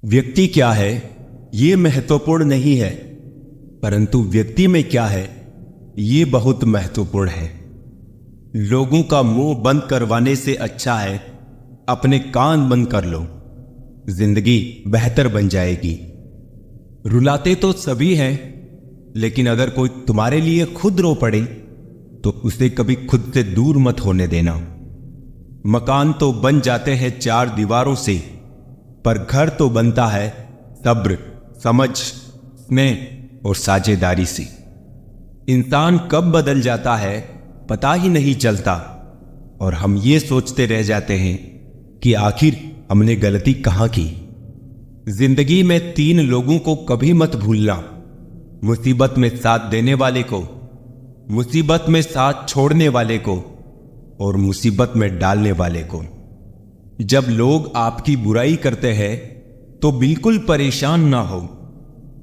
व्यक्ति क्या है ये महत्वपूर्ण नहीं है, परंतु व्यक्ति में क्या है ये बहुत महत्वपूर्ण है। लोगों का मुंह बंद करवाने से अच्छा है अपने कान बंद कर लो, जिंदगी बेहतर बन जाएगी। रुलाते तो सभी हैं, लेकिन अगर कोई तुम्हारे लिए खुद रो पड़े तो उसे कभी खुद से दूर मत होने देना। मकान तो बन जाते हैं चार दीवारों से, पर घर तो बनता है सब्र, समझ, स्नेह और साझेदारी से। इंसान कब बदल जाता है पता ही नहीं चलता, और हम ये सोचते रह जाते हैं कि आखिर हमने गलती कहां की। जिंदगी में तीन लोगों को कभी मत भूलना: मुसीबत में साथ देने वाले को, मुसीबत में साथ छोड़ने वाले को, और मुसीबत में डालने वाले को। जब लोग आपकी बुराई करते हैं तो बिल्कुल परेशान ना हो।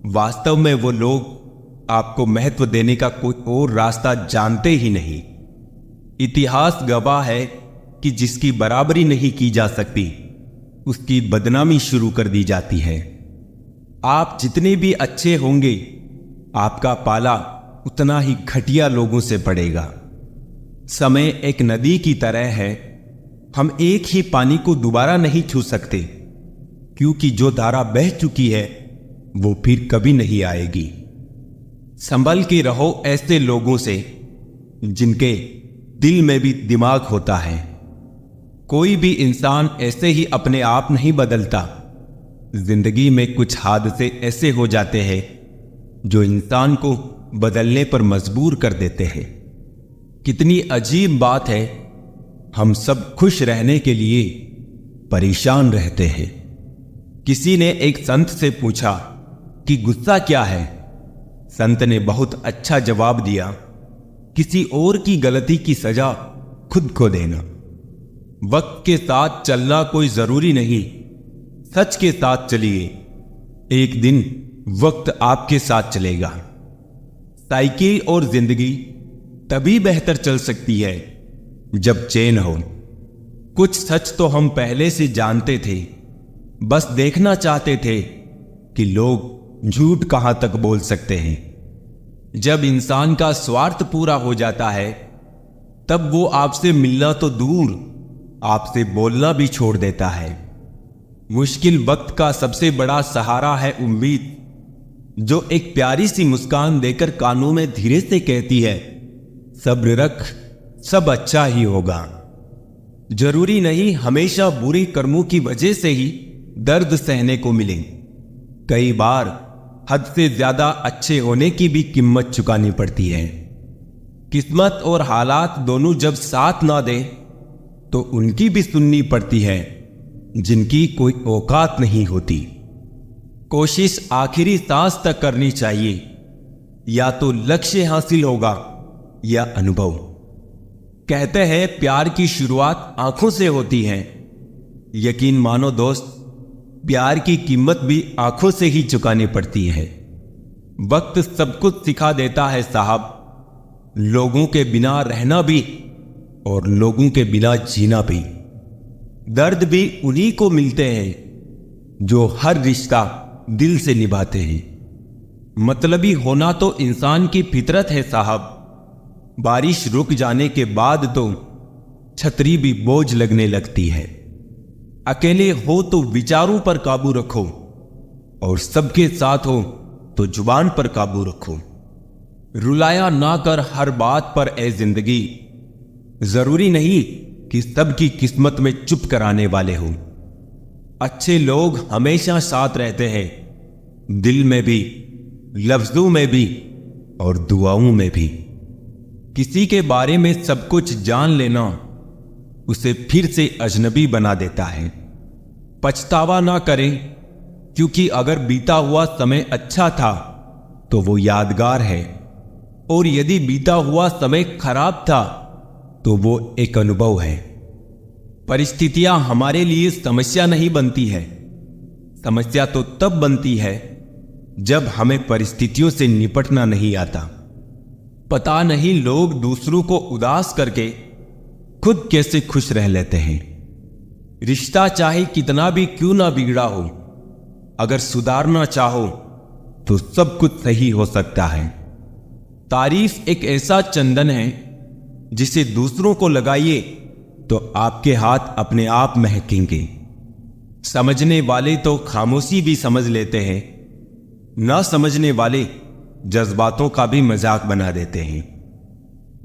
वास्तव में वो लोग आपको महत्व देने का कोई और रास्ता जानते ही नहीं। इतिहास गवाह है कि जिसकी बराबरी नहीं की जा सकती उसकी बदनामी शुरू कर दी जाती है। आप जितने भी अच्छे होंगे, आपका पाला उतना ही घटिया लोगों से पड़ेगा। समय एक नदी की तरह है, हम एक ही पानी को दोबारा नहीं छू सकते, क्योंकि जो धारा बह चुकी है वो फिर कभी नहीं आएगी। संभल के रहो ऐसे लोगों से जिनके दिल में भी दिमाग होता है। कोई भी इंसान ऐसे ही अपने आप नहीं बदलता। जिंदगी में कुछ हादसे ऐसे हो जाते हैं जो इंसान को बदलने पर मजबूर कर देते हैं। कितनी अजीब बात है, हम सब खुश रहने के लिए परेशान रहते हैं। किसी ने एक संत से पूछा कि गुस्सा क्या है। संत ने बहुत अच्छा जवाब दिया: किसी और की गलती की सजा खुद को देना। वक्त के साथ चलना कोई जरूरी नहीं, सच के साथ चलिए, एक दिन वक्त आपके साथ चलेगा। साइकिल और जिंदगी तभी बेहतर चल सकती है जब चैन हो। कुछ सच तो हम पहले से जानते थे, बस देखना चाहते थे कि लोग झूठ कहां तक बोल सकते हैं। जब इंसान का स्वार्थ पूरा हो जाता है तब वो आपसे मिलना तो दूर, आपसे बोलना भी छोड़ देता है। मुश्किल वक्त का सबसे बड़ा सहारा है उम्मीद, जो एक प्यारी सी मुस्कान देकर कानों में धीरे से कहती है: सब्र रख, सब अच्छा ही होगा। जरूरी नहीं हमेशा बुरे कर्मों की वजह से ही दर्द सहने को मिले। कई बार हद से ज्यादा अच्छे होने की भी कीमत चुकानी पड़ती है। किस्मत और हालात दोनों जब साथ ना दे तो उनकी भी सुननी पड़ती है जिनकी कोई औकात नहीं होती। कोशिश आखिरी सांस तक करनी चाहिए, या तो लक्ष्य हासिल होगा या अनुभव। कहते हैं प्यार की शुरुआत आंखों से होती है। यकीन मानो दोस्त, प्यार की कीमत भी आंखों से ही चुकानी पड़ती है। वक्त सब कुछ सिखा देता है साहब, लोगों के बिना रहना भी और लोगों के बिना जीना भी। दर्द भी उन्हीं को मिलते हैं जो हर रिश्ता दिल से निभाते हैं। मतलबी होना तो इंसान की फितरत है साहब। बारिश रुक जाने के बाद तो छतरी भी बोझ लगने लगती है। अकेले हो तो विचारों पर काबू रखो, और सबके साथ हो तो जुबान पर काबू रखो। रुलाया ना कर हर बात पर ए जिंदगी। जरूरी नहीं कि सबकी किस्मत में चुप कराने वाले हो। अच्छे लोग हमेशा साथ रहते हैं, दिल में भी, लफ्जों में भी और दुआओं में भी। किसी के बारे में सब कुछ जान लेना उसे फिर से अजनबी बना देता है। पछतावा ना करें, क्योंकि अगर बीता हुआ समय अच्छा था तो वो यादगार है, और यदि बीता हुआ समय खराब था तो वो एक अनुभव है। परिस्थितियां हमारे लिए समस्या नहीं बनती है। समस्या तो तब बनती है जब हमें परिस्थितियों से निपटना नहीं आता। पता नहीं लोग दूसरों को उदास करके खुद कैसे खुश रह लेते हैं। रिश्ता चाहे कितना भी क्यों ना बिगड़ा हो, अगर सुधारना चाहो तो सब कुछ सही हो सकता है। तारीफ एक ऐसा चंदन है जिसे दूसरों को लगाइए तो आपके हाथ अपने आप महकेंगे। समझने वाले तो खामोशी भी समझ लेते हैं, ना समझने वाले जज्बातों का भी मजाक बना देते हैं।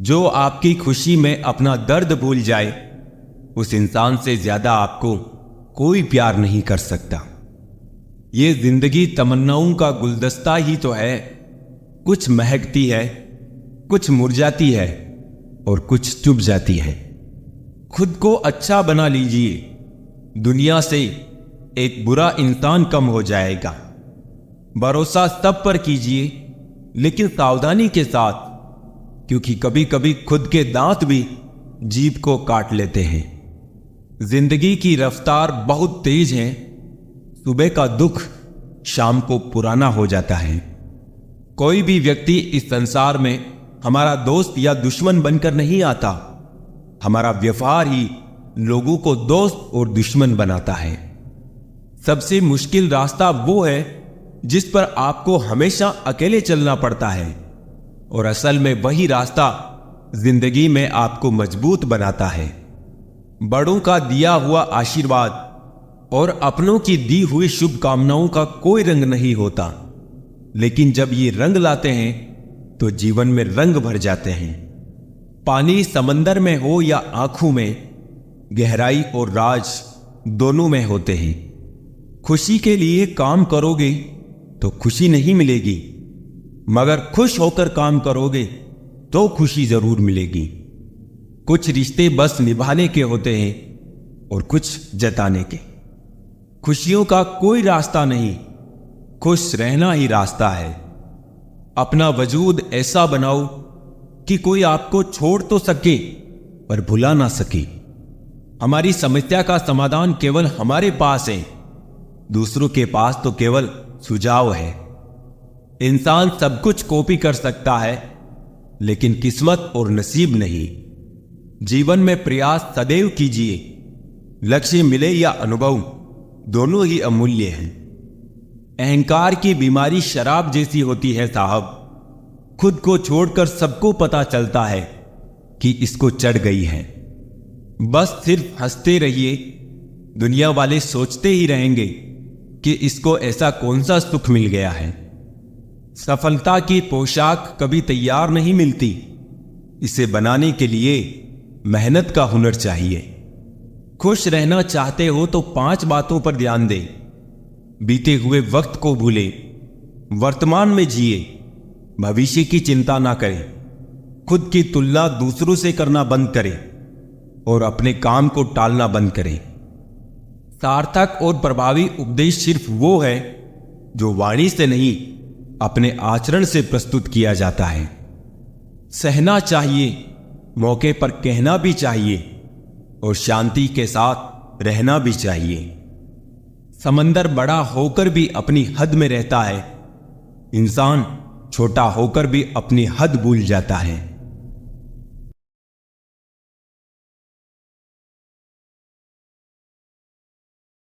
जो आपकी खुशी में अपना दर्द भूल जाए, उस इंसान से ज्यादा आपको कोई प्यार नहीं कर सकता। ये जिंदगी तमन्नाओं का गुलदस्ता ही तो है। कुछ महकती है, कुछ मुरझाती है और कुछ चुभ जाती है। खुद को अच्छा बना लीजिए, दुनिया से एक बुरा इंसान कम हो जाएगा। भरोसा सब पर कीजिए, लेकिन सावधानी के साथ, क्योंकि कभी कभी खुद के दांत भी जीभ को काट लेते हैं। जिंदगी की रफ्तार बहुत तेज है। सुबह का दुख शाम को पुराना हो जाता है। कोई भी व्यक्ति इस संसार में हमारा दोस्त या दुश्मन बनकर नहीं आता। हमारा व्यवहार ही लोगों को दोस्त और दुश्मन बनाता है। सबसे मुश्किल रास्ता वो है जिस पर आपको हमेशा अकेले चलना पड़ता है, और असल में वही रास्ता जिंदगी में आपको मजबूत बनाता है। बड़ों का दिया हुआ आशीर्वाद और अपनों की दी हुई शुभकामनाओं का कोई रंग नहीं होता, लेकिन जब ये रंग लाते हैं तो जीवन में रंग भर जाते हैं। पानी समंदर में हो या आंखों में, गहराई और राज दोनों में होते हैं। खुशी के लिए काम करोगे तो खुशी नहीं मिलेगी, मगर खुश होकर काम करोगे तो खुशी जरूर मिलेगी। कुछ रिश्ते बस निभाने के होते हैं और कुछ जताने के। खुशियों का कोई रास्ता नहीं, खुश रहना ही रास्ता है। अपना वजूद ऐसा बनाओ कि कोई आपको छोड़ तो सके पर भुला ना सके। हमारी समस्या का समाधान केवल हमारे पास है, दूसरों के पास तो केवल सुझाव है। इंसान सब कुछ कॉपी कर सकता है, लेकिन किस्मत और नसीब नहीं। जीवन में प्रयास सदैव कीजिए। लक्ष्य मिले या अनुभव, दोनों ही अमूल्य हैं। अहंकार की बीमारी शराब जैसी होती है साहब। खुद को छोड़कर सबको पता चलता है कि इसको चढ़ गई है। बस सिर्फ हंसते रहिए, दुनिया वाले सोचते ही रहेंगे कि इसको ऐसा कौन सा सुख मिल गया है। सफलता की पोशाक कभी तैयार नहीं मिलती, इसे बनाने के लिए मेहनत का हुनर चाहिए। खुश रहना चाहते हो तो 5 बातों पर ध्यान दें। बीते हुए वक्त को भूलें, वर्तमान में जिए, भविष्य की चिंता ना करें, खुद की तुलना दूसरों से करना बंद करें और अपने काम को टालना बंद करें। सार्थक और प्रभावी उपदेश सिर्फ वो है जो वाणी से नहीं, अपने आचरण से प्रस्तुत किया जाता है। सहना चाहिए, मौके पर कहना भी चाहिए और शांति के साथ रहना भी चाहिए। समंदर बड़ा होकर भी अपनी हद में रहता है, इंसान छोटा होकर भी अपनी हद भूल जाता है।